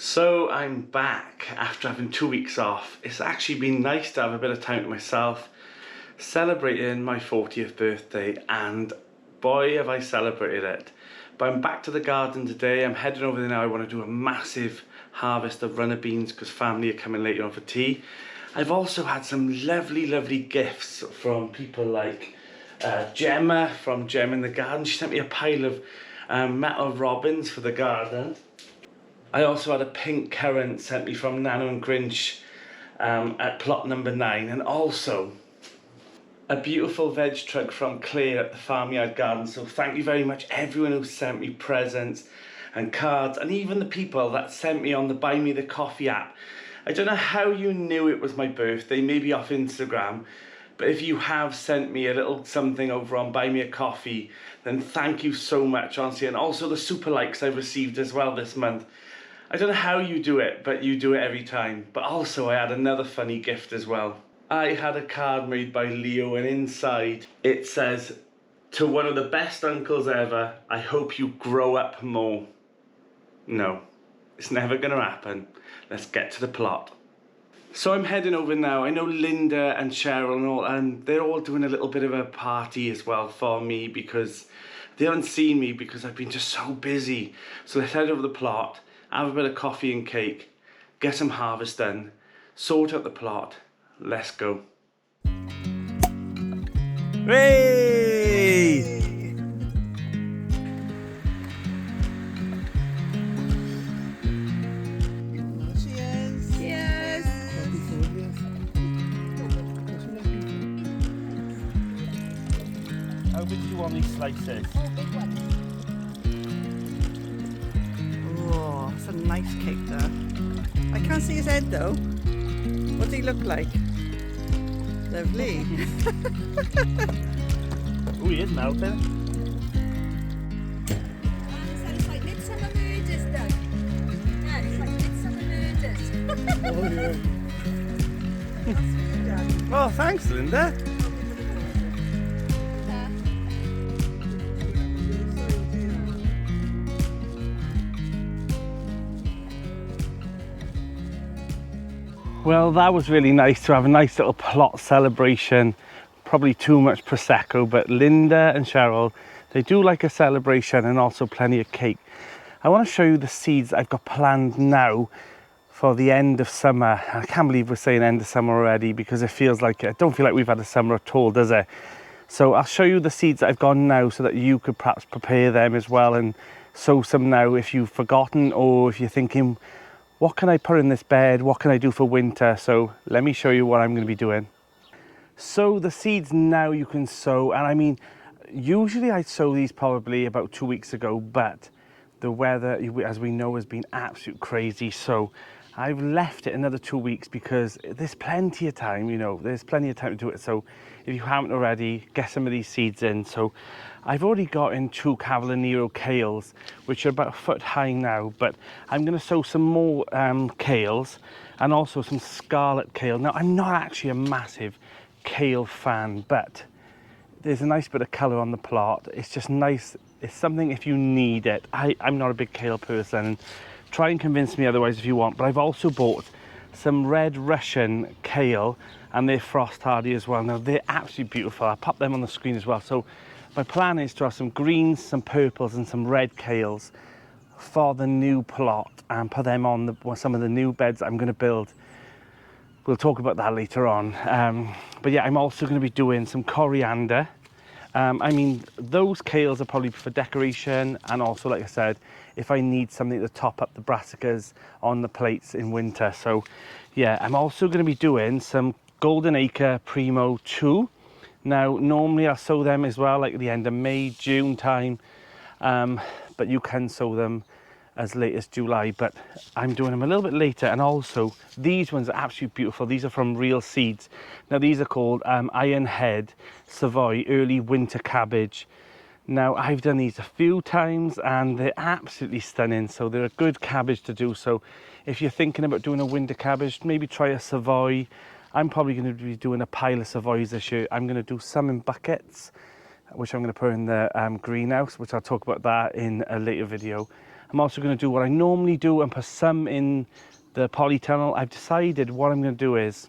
So I'm back after having 2 weeks off. It's actually been nice to have a bit of time to myself, celebrating my 40th birthday, and boy have I celebrated it. But I'm back to the garden today. I'm heading over there now. I want to do a massive harvest of runner beans because family are coming later on for tea. I've also had some lovely gifts from people like Gemma from Gem in the Garden. She sent me a pile of metal robins for the garden. I also had a pink currant sent me from Nano and Grinch at plot number 9, and also a beautiful veg truck from Claire at the Farmyard Garden. So thank you very much everyone who sent me presents and cards, and even the people that sent me on the Buy Me the Coffee app. I don't know how you knew it was my birthday, maybe off Instagram, but if you have sent me a little something over on Buy Me a Coffee, then thank you so much, honestly. And also the super likes I've received as well this month. I don't know how you do it, but you do it every time. But also I had another funny gift as well. I had a card made by Leo, and inside it says, "To one of the best uncles ever, I hope you grow up more." No, it's never gonna happen. Let's get to the plot. So I'm heading over now. I know Linda and Cheryl and all, and they're all doing a little bit of a party as well for me because they haven't seen me because I've been just so busy. So let's head over the plot, have a bit of coffee and cake, get some harvest done, sort out the plot. Let's go. Hey! How big do you want these slices? Oh, big one. Oh, that's a nice cake there. I can't see his head though. What does he look like? Lovely. Oh, he is melting. It's like Midsummer Murders, though. Yeah, it's like Midsummer Murders. Oh, yeah. Oh, thanks, Linda. Well, that was really nice to have a nice little plot celebration. Probably too much Prosecco, but Linda and Cheryl, they do like a celebration and also plenty of cake. I want to show you the seeds I've got planned now for the end of summer. I can't believe we're saying end of summer already because it feels like, I don't feel like we've had a summer at all, does it? So I'll show you the seeds that I've got now so that you could perhaps prepare them as well and sow some now if you've forgotten, or if you're thinking, what can I put in this bed? What can I do for winter? So let me show you what I'm going to be doing. So the seeds now you can sow, and I mean, usually I'd sow these probably about 2 weeks ago, but the weather, as we know, has been absolute crazy. So I've left it another 2 weeks because there's plenty of time, you know, there's plenty of time to do it. So if you haven't already, get some of these seeds in. So I've already got in 2 Nero kales, which are about a foot high now, but I'm going to sow some more kales and also some scarlet kale. Now, I'm not actually a massive kale fan, but there's a nice bit of colour on the plot. It's just nice. It's something if you need it. I'm not a big kale person, and try and convince me otherwise if you want, but I've also bought some red Russian kale, and they're frost hardy as well. Now, they're absolutely beautiful. I'll pop them on the screen as well. So my plan is to have some greens, some purples and some red kales for the new plot and put them on some of the new beds I'm going to build. We'll talk about that later on. But yeah, I'm also going to be doing some coriander. I mean, those kales are probably for decoration, and also, like I said, if I need something to top up the brassicas on the plates in winter. So yeah, I'm also going to be doing some Golden Acre Primo 2. Now, normally I'll sow them as well, like at the end of May, June time, but you can sow them as late as July, but I'm doing them a little bit later. And also, these ones are absolutely beautiful. These are from Real Seeds. Now, these are called Ironhead Savoy Early Winter Cabbage. Now, I've done these a few times and they're absolutely stunning. So they're a good cabbage to do. So if you're thinking about doing a winter cabbage, maybe try a Savoy. I'm probably going to be doing a pile of Savoys this year. I'm going to do some in buckets, which I'm going to put in the greenhouse, which I'll talk about that in a later video. I'm also going to do what I normally do and put some in the polytunnel. I've decided what I'm going to do is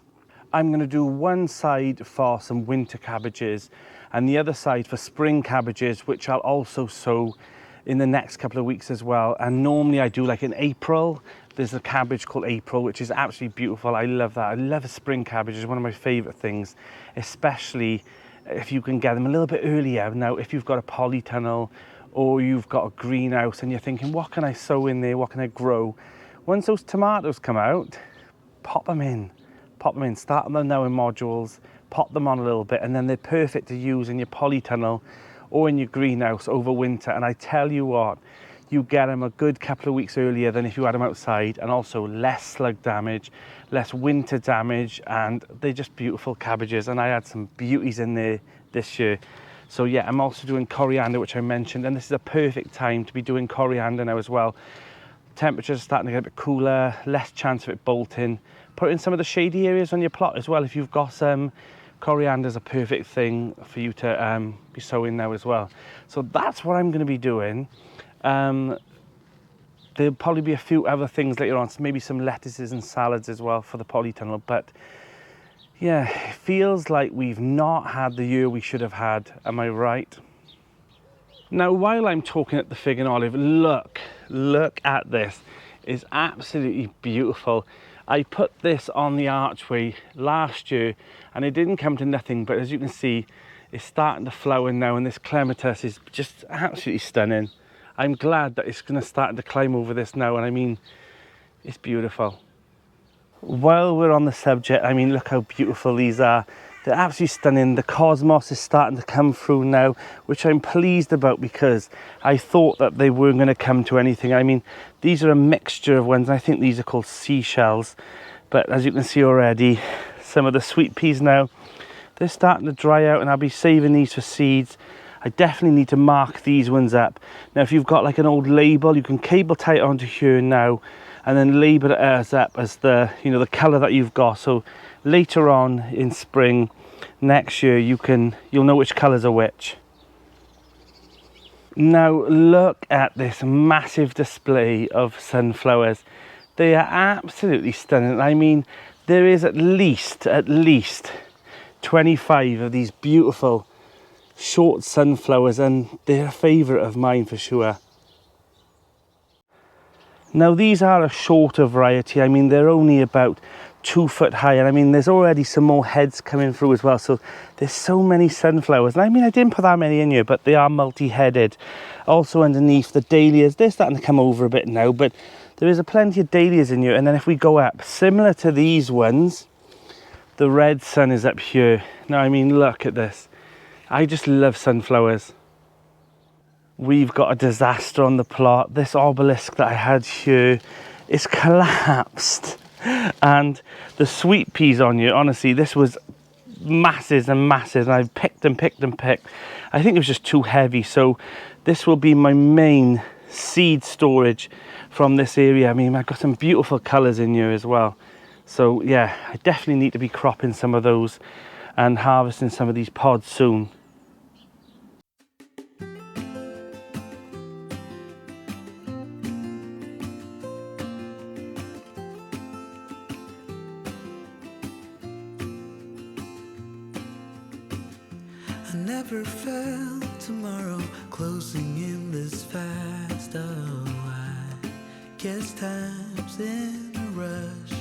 I'm going to do one side for some winter cabbages and the other side for spring cabbages, which I'll also sow in the next couple of weeks as well. And normally I do like in April. There's a cabbage called April, which is absolutely beautiful. I love that. I love a spring cabbage. It's one of my favorite things, especially if you can get them a little bit earlier. Now, if you've got a polytunnel or you've got a greenhouse and you're thinking, what can I sow in there? What can I grow? Once those tomatoes come out, pop them in. Pop them in, start them now in modules, pop them on a little bit, and then they're perfect to use in your polytunnel or in your greenhouse over winter. And I tell you what, you get them a good couple of weeks earlier than if you had them outside, and also less slug damage, less winter damage, and they're just beautiful cabbages. And I had some beauties in there this year. So yeah, I'm also doing coriander, which I mentioned, and this is a perfect time to be doing coriander now as well. Temperatures are starting to get a bit cooler, less chance of it bolting. Put in some of the shady areas on your plot as well. If you've got some, coriander's a perfect thing for you to be sowing now as well. So that's what I'm going to be doing. There'll probably be a few other things later on, so maybe some lettuces and salads as well for the polytunnel. But yeah, it feels like we've not had the year we should have had. Am I right? Now, while I'm talking at the fig and olive, look at this. It's absolutely beautiful. I put this on the archway last year and it didn't come to nothing, but as you can see, it's starting to flower now, and this clematis is just absolutely stunning. I'm glad that it's going to start to climb over this now, and I mean, it's beautiful. While we're on the subject, I mean, look how beautiful these are. They're absolutely stunning. The cosmos is starting to come through now, which I'm pleased about, because I thought that they weren't going to come to anything. I mean, these are a mixture of ones. I think these are called seashells. But as you can see already, some of the sweet peas now, they're starting to dry out, and I'll be saving these for seeds. I definitely need to mark these ones up. Now, if you've got like an old label, you can cable tie it onto here now, and then label it as up as the, you know, the colour that you've got. So later on in spring next year, you'll know which colours are which. Now look at this massive display of sunflowers. They are absolutely stunning. I mean, there is at least 25 of these beautiful short sunflowers, and they're a favourite of mine for sure. Now these are a shorter variety. I mean, they're only about 2 foot high, and I mean, there's already some more heads coming through as well. So there's so many sunflowers, and I mean, I didn't put that many in here, but they are multi-headed. Also underneath, the dahlias, they're starting to come over a bit now, but there is a plenty of dahlias in here. And then if we go up, similar to these ones, the red sun is up here. Now, I mean, look at this. I just love sunflowers. We've got a disaster on the plot. This obelisk that I had here is collapsed. And the sweet peas on here, honestly, this was masses and masses, and I picked and picked and picked. I think it was just too heavy. So this will be my main seed storage from this area. I mean, I've got some beautiful colours in here as well. So yeah, I definitely need to be cropping some of those and harvesting some of these pods soon. I never felt tomorrow closing in this fast. Oh, I guess time's in a rush.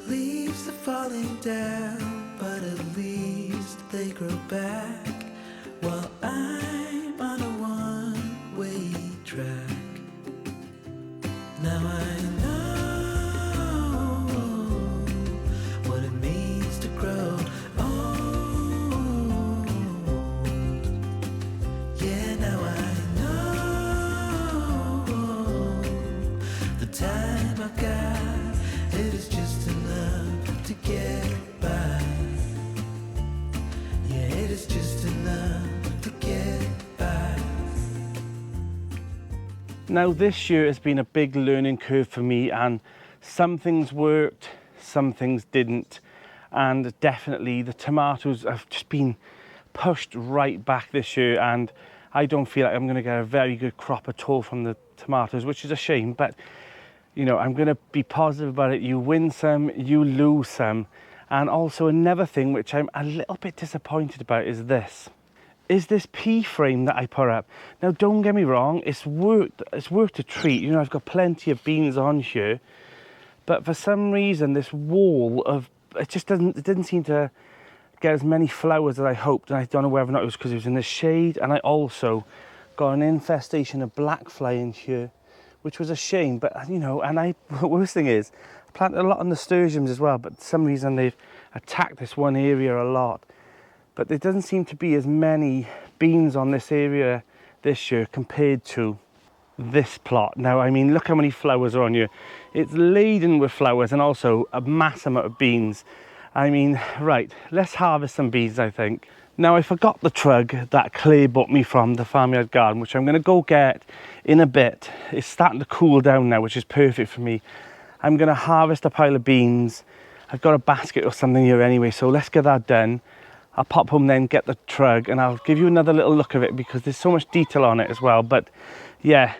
Leaves are falling down, but at least they grow back, while I'm on a one-way track. Now I know what it means to grow old. Yeah, now I know the time I've got, it is just enough to get by. Yeah, it is just enough to get by. Now this year has been a big learning curve for me, and some things worked, some things didn't, and definitely the tomatoes have just been pushed right back this year, and I don't feel like I'm going to get a very good crop at all from the tomatoes, which is a shame, but you know, I'm going to be positive about it. You win some, you lose some. And also another thing which I'm a little bit disappointed about is this P frame that I put up. Now don't get me wrong, it's worth a treat. You know, I've got plenty of beans on here, but for some reason this wall of it didn't seem to get as many flowers as I hoped, and I don't know whether or not it was because it was in the shade. And I also got an infestation of blackfly in here, which was a shame. But you know, and the worst thing is I planted a lot of nasturtiums as well, but for some reason they've attacked this one area a lot. But there doesn't seem to be as many beans on this area this year compared to this plot. Now, I mean, look how many flowers are on here. It's laden with flowers and also a mass amount of beans. I mean, right, let's harvest some beans, I think. Now, I forgot the trug that Claire bought me from the farmyard garden, which I'm going to go get in a bit. It's starting to cool down now, which is perfect for me. I'm going to harvest a pile of beans. I've got a basket or something here anyway, so let's get that done. I'll pop home then, get the trug, and I'll give you another little look of it because there's so much detail on it as well. But yeah,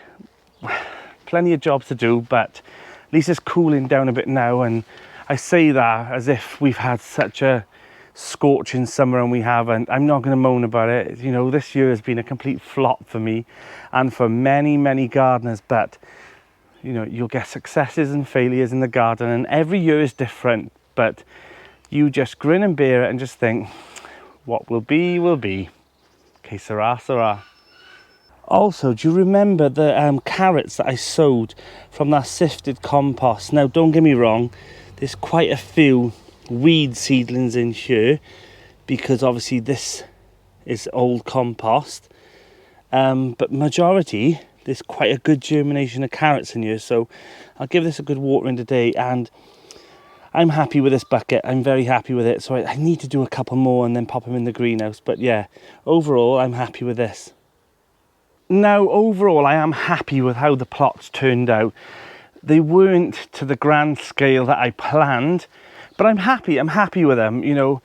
plenty of jobs to do, but at least it's cooling down a bit now. And I say that as if we've had such a scorching summer, and we haven't. I'm not going to moan about it. You know, this year has been a complete flop for me and for many, many gardeners. But, you know, you'll get successes and failures in the garden, and every year is different. But you just grin and bear it and just think, what will be, will be. Que sera, sera. Also, do you remember the carrots that I sowed from that sifted compost? Now, don't get me wrong, there's quite a few weed seedlings in here because obviously this is old compost. But majority, there's quite a good germination of carrots in here. So I'll give this a good watering today, and I'm happy with this bucket. I'm very happy with it. So I need to do a couple more and then pop them in the greenhouse. But yeah, overall, I'm happy with this. Now, overall, I am happy with how the plots turned out. They weren't to the grand scale that I planned, but I'm happy with them. You know,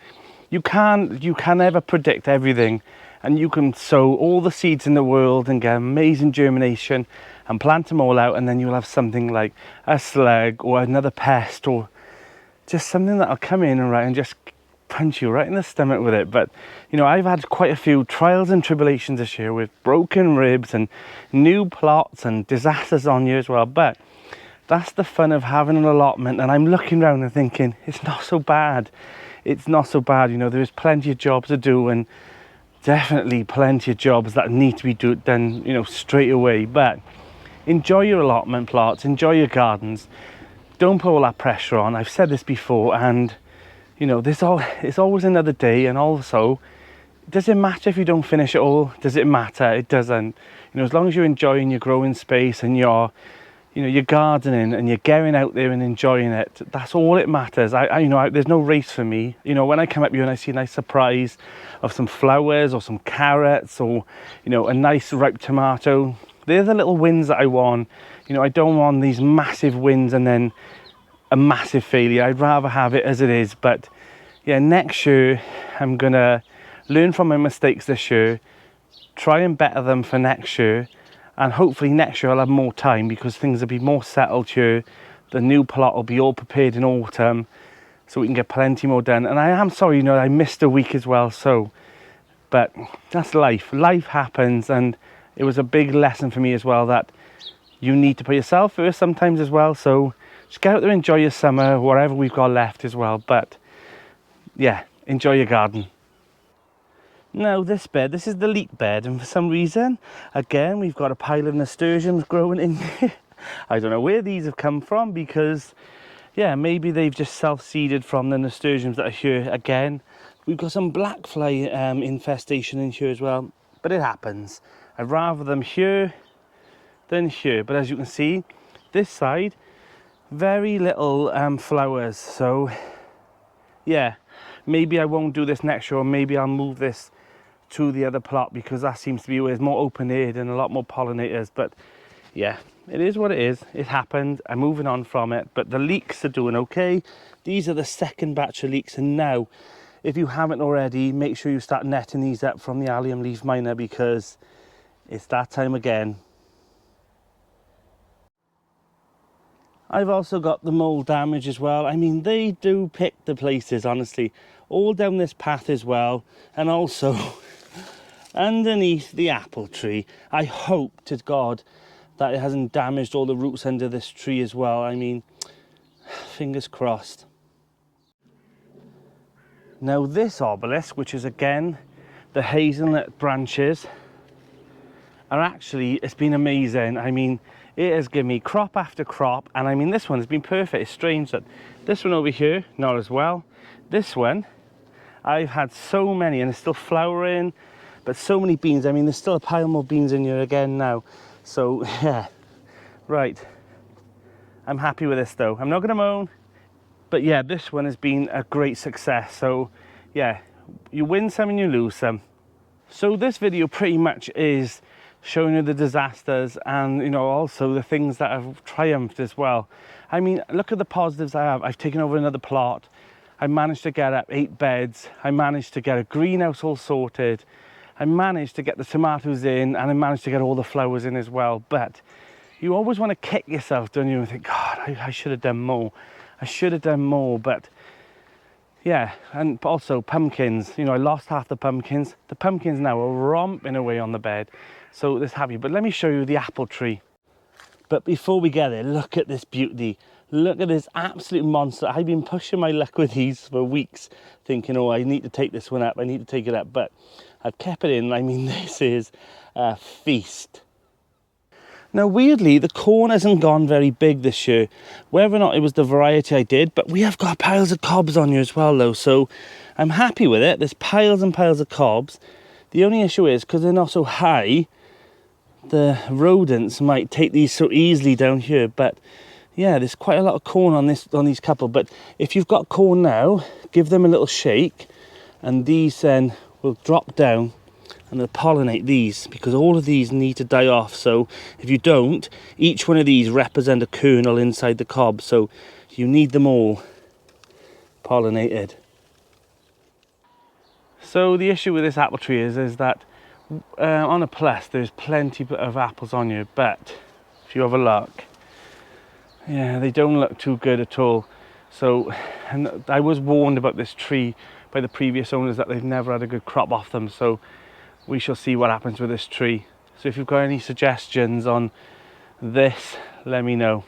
you can never predict everything, and you can sow all the seeds in the world and get amazing germination and plant them all out, and then you'll have something like a slug or another pest or just something that'll come in and just punch you right in the stomach with it. But you know, I've had quite a few trials and tribulations this year with broken ribs and new plots and disasters on you as well. But that's the fun of having an allotment, and I'm looking around and thinking it's not so bad. It's not so bad. You know, there's plenty of jobs to do, and definitely plenty of jobs that need to be done, you know, straight away. But enjoy your allotment plots, enjoy your gardens. Don't put all that pressure on. I've said this before, and you know, it's always another day. And also, does it matter if you don't finish it all? Does it matter? It doesn't. You know, as long as you're enjoying your growing space and you're gardening and you're getting out there and enjoying it, that's all it matters. There's no race for me. You know, when I come up here and I see a nice surprise of some flowers or some carrots or, you know, a nice ripe tomato, they're the little wins that I want. You know, I don't want these massive wins and then a massive failure. I'd rather have it as it is. But yeah, next year I'm gonna learn from my mistakes this year, try and better them for next year, and hopefully next year I'll have more time because things will be more settled here. The new plot will be all prepared in autumn, so we can get plenty more done. And I am sorry, you know, I missed a week as well, but that's life. Life happens, and it was a big lesson for me as well that you need to put yourself first sometimes as well. So just get out there, enjoy your summer, whatever we've got left as well. But yeah, enjoy your garden. Now this is the leek bed, and for some reason, again, we've got a pile of nasturtiums growing in here. I don't know where these have come from because, yeah, maybe they've just self-seeded from the nasturtiums that are here. Again, we've got some blackfly infestation in here as well, but it happens. I'd rather them here than here. But as you can see, this side, very little flowers. So yeah, maybe I won't do this next year, or maybe I'll move this to the other plot because that seems to be where there's more open air and a lot more pollinators. But yeah, it is what it is. It happened. I'm moving on from it. But the leeks are doing okay. These are the second batch of leeks, and now, if you haven't already, make sure you start netting these up from the allium leaf miner because It's that time again. I've also got the mold damage as well. I mean, they do pick the places, honestly. All down this path as well. And also underneath the apple tree. I hope to God that it hasn't damaged all the roots under this tree as well. I mean, fingers crossed. Now this obelisk, which is again the hazelnut branches, are actually, it's been amazing. I mean, it has given me crop after crop, and I mean, this one has been perfect. It's strange that this one over here, not as well. This one, I've had so many, and it's still flowering, but so many beans. I mean, there's still a pile more beans in here again now. So, yeah, right. I'm happy with this though. I'm not gonna moan, but yeah, this one has been a great success. So, yeah, you win some and you lose some. So this video pretty much is showing you the disasters and, you know, also the things that have triumphed as well. I mean, look at the positives I have. I've taken over another plot. I managed to get up 8 beds. I managed to get a greenhouse all sorted. I managed to get the tomatoes in, and I managed to get all the flowers in as well. But you always want to kick yourself, don't you, and think, God, I should have done more. I should have done more. But yeah, and also pumpkins. You know, I lost half the pumpkins. The pumpkins now are romping away on the bed. So this happy. But let me show you the apple tree. But before we get there, look at this beauty. Look at this absolute monster. I've been pushing my luck with these for weeks, thinking, oh, I need to take this one up. I need to take it up. But I've kept it in. I mean, this is a feast. Now, weirdly, the corn hasn't gone very big this year. Whether or not it was the variety I did, but we have got piles of cobs on here as well, though. So I'm happy with it. There's piles and piles of cobs. The only issue is, because they're not so high, the rodents might take these so easily down here. But yeah, there's quite a lot of corn on these couple. But if you've got corn now, give them a little shake, and these then will drop down and they'll pollinate these, because all of these need to die off. So if you don't, each one of these represent a kernel inside the cob, so you need them all pollinated. So the issue with this apple tree is that on a plus there's plenty of apples on you, but if you have a look, yeah, they don't look too good at all. So, and I was warned about this tree by the previous owners that they've never had a good crop off them. So we shall see what happens with this tree. So if you've got any suggestions on this, let me know.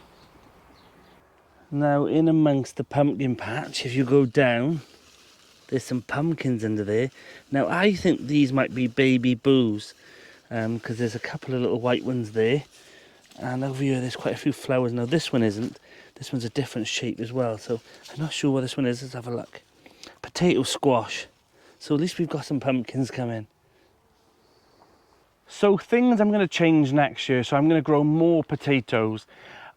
Now, in amongst the pumpkin patch, if you go down, there's some pumpkins under there. Now, I think these might be baby boos, because there's a couple of little white ones there. And over here, there's quite a few flowers. Now, this one isn't. This one's a different shape as well. So I'm not sure what this one is. Let's have a look. Potato squash. So at least we've got some pumpkins coming. So things I'm going to change next year. So I'm going to grow more potatoes.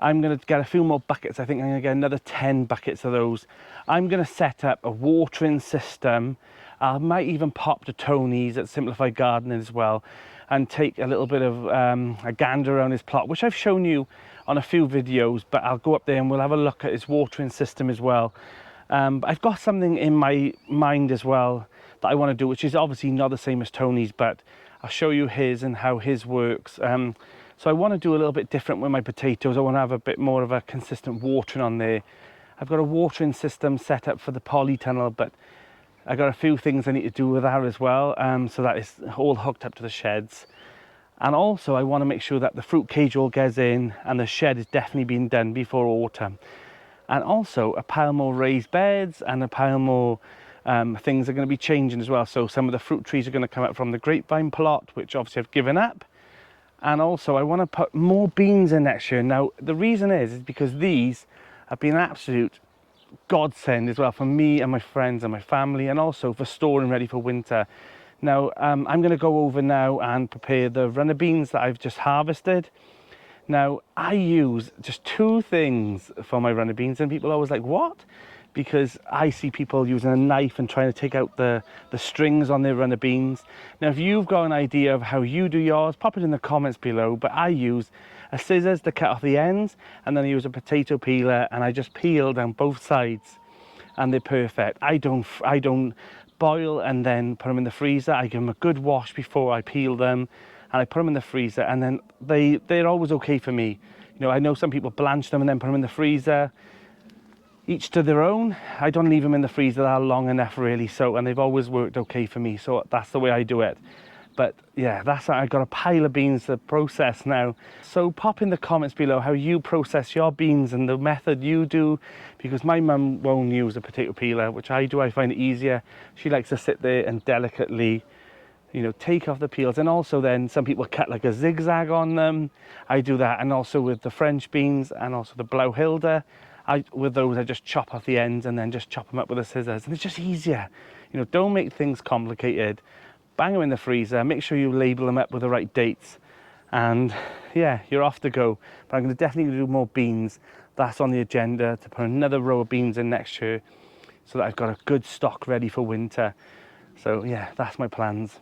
I'm going to get a few more buckets. I think I'm going to get another 10 buckets of those. I'm going to set up a watering system. I might even pop to Tony's at Simplified Gardening as well, and take a little bit of a gander around his plot, which I've shown you on a few videos, but I'll go up there and we'll have a look at his watering system as well. But I've got something in my mind as well that I want to do, which is obviously not the same as Tony's, but I'll show you his and how his works. So I want to do a little bit different with my potatoes. I want to have a bit more of a consistent watering on there. I've got a watering system set up for the polytunnel, but I got a few things I need to do with that as well, so that is all hooked up to the sheds. And also I want to make sure that the fruit cage all gets in and the shed is definitely being done before autumn. And also a pile more raised beds and a pile more things are going to be changing as well. So some of the fruit trees are going to come up from the grapevine plot, which obviously I've given up. And also I want to put more beans in next year. Now the reason is because these have been an absolute godsend as well for me and my friends and my family, and also for storing ready for winter. Now I'm going to go over now and prepare the runner beans that I've just harvested. Now I use just 2 things for my runner beans, and people are always like, what? Because I see people using a knife and trying to take out the strings on their runner beans. Now if you've got an idea of how you do yours, pop it in the comments below. But I use a scissors to cut off the ends, and then I use a potato peeler and I just peel down both sides, and they're perfect. I don't boil and then put them in the freezer. I give them a good wash before I peel them, and I put them in the freezer, and then they're always okay for me. You know, I know some people blanch them and then put them in the freezer. Each to their own. I don't leave them in the freezer that long enough really, so, and they've always worked okay for me, so that's the way I do it. But yeah, I've got a pile of beans to process now. So pop in the comments below how you process your beans and the method you do, because my mum won't use a potato peeler, which I do. I find it easier. She likes to sit there and delicately, you know, take off the peels. And also then some people cut like a zigzag on them. I do that. And also with the French beans and also the Blauhilde, with those I just chop off the ends and then just chop them up with the scissors, and it's just easier. You know, don't make things complicated. Bang them in the freezer, make sure you label them up with the right dates, and yeah, you're off to go. But I'm going to definitely do more beans. That's on the agenda, to put another row of beans in next year so that I've got a good stock ready for winter. So yeah, that's my plans.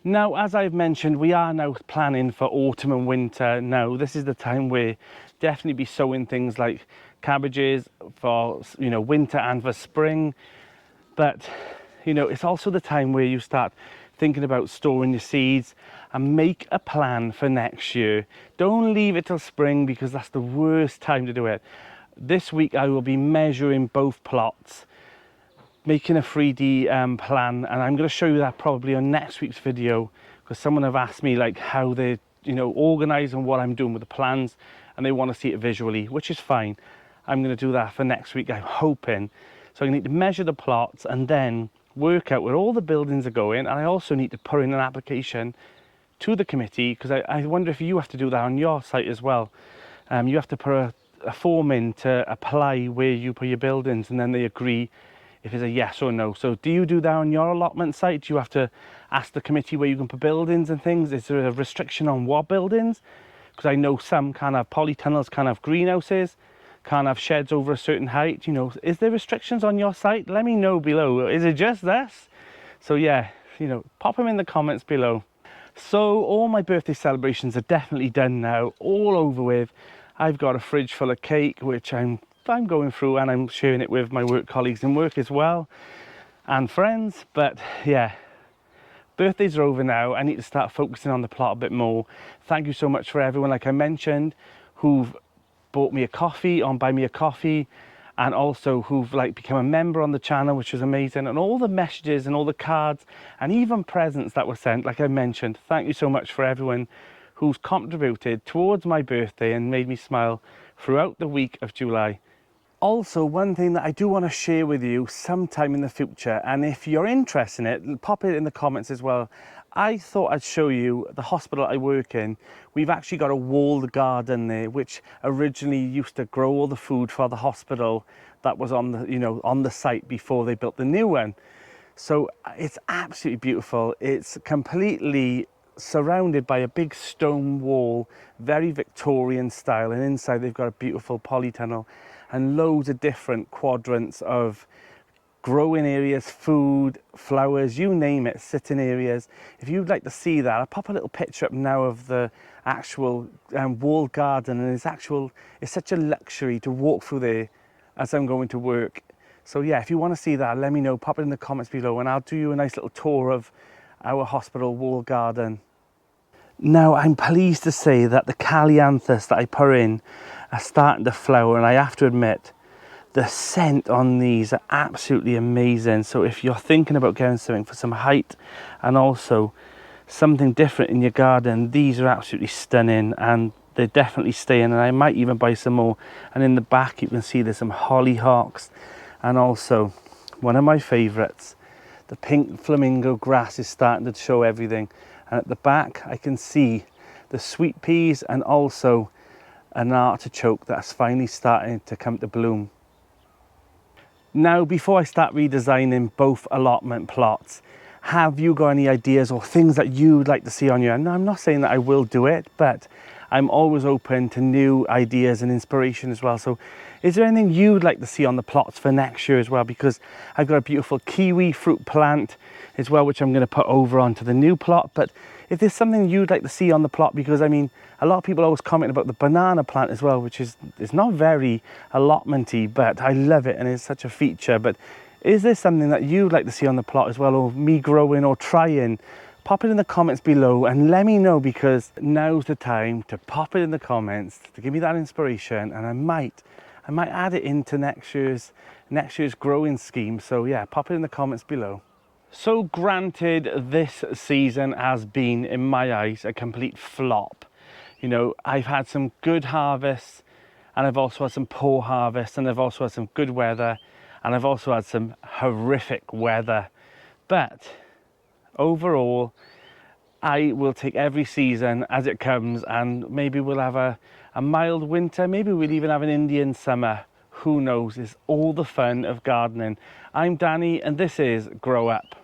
Now, as I've mentioned, we are now planning for autumn and winter. Now, this is the time where definitely be sowing things like cabbages for, you know, winter and for spring. But, you know, it's also the time where you start thinking about storing your seeds and make a plan for next year. Don't leave it till spring, because that's the worst time to do it. This week I will be measuring both plots, making a 3D plan, and I'm going to show you that probably on next week's video, because someone have asked me like how they, you know, organize and what I'm doing with the plans, and they want to see it visually, which is fine. I'm going to do that for next week, I'm hoping. So I need to measure the plots and then work out where all the buildings are going, and I also need to put in an application to the committee, because I wonder if you have to do that on your site as well. You have to put a form in to apply where you put your buildings, and then they agree if it's a yes or no. So do you do that on your allotment site? Do you have to ask the committee where you can put buildings and things? Is there a restriction on what buildings? Because I know some can't have polytunnels, can't have greenhouses, can't have sheds over a certain height. You know, is there restrictions on your site? Let me know below. Is it just this? So yeah, you know, pop them in the comments below. So all my birthday celebrations are definitely done now, all over with. I've got a fridge full of cake, which I'm going through, and I'm sharing it with my work colleagues in work as well, and friends. But yeah, birthdays are over now. I need to start focusing on the plot a bit more. Thank you so much for everyone, like I mentioned, who've bought me a coffee on Buy Me a Coffee, and also who've like become a member on the channel, which is amazing, and all the messages and all the cards and even presents that were sent, like I mentioned. Thank you so much for everyone who's contributed towards my birthday and made me smile throughout the week of July. Also, one thing that I do want to share with you sometime in the future, and if you're interested in it, pop it in the comments as well. I thought I'd show you the hospital I work in. We've actually got a walled garden there, which originally used to grow all the food for the hospital that was on the, you know, on the site before they built the new one. So it's absolutely beautiful. It's completely surrounded by a big stone wall, very Victorian style, and inside they've got a beautiful polytunnel and loads of different quadrants of growing areas, food, flowers, you name it, sitting areas. If you'd like to see that, I'll pop a little picture up now of the actual walled garden, and it's such a luxury to walk through there as I'm going to work. So yeah, if you want to see that, let me know, pop it in the comments below, and I'll do you a nice little tour of our hospital walled garden. Now, I'm pleased to say that the coriander that I put in are starting to flower, and I have to admit, the scent on these are absolutely amazing. So if you're thinking about getting something for some height and also something different in your garden, these are absolutely stunning, and they're definitely staying, and I might even buy some more. And in the back you can see there's some hollyhocks, and also one of my favorites, the pink flamingo grass is starting to show everything. And at the back I can see the sweet peas and also an artichoke that's finally starting to come to bloom. Now, before I start redesigning both allotment plots, have you got any ideas or things that you'd like to see on your? Now, I'm not saying that I will do it, but I'm always open to new ideas and inspiration as well. So is there anything you'd like to see on the plots for next year as well? Because I've got a beautiful kiwi fruit plant as well, which I'm going to put over onto the new plot. But if there's something you'd like to see on the plot, because I mean, a lot of people always comment about the banana plant as well, which is, it's not very allotment-y, but I love it and it's such a feature. But is there something that you'd like to see on the plot as well, or me growing or trying? Pop it in the comments below and let me know, because now's the time to pop it in the comments to give me that inspiration, and I might add it into next year's growing scheme. So yeah, pop it in the comments below. So granted, this season has been, in my eyes, a complete flop. You know, I've had some good harvests, and I've also had some poor harvests, and I've also had some good weather, and I've also had some horrific weather. But overall, I will take every season as it comes, and maybe we'll have a mild winter, maybe we'll even have an Indian summer. Who knows? It's all the fun of gardening. I'm Danny, and this is Grow Up.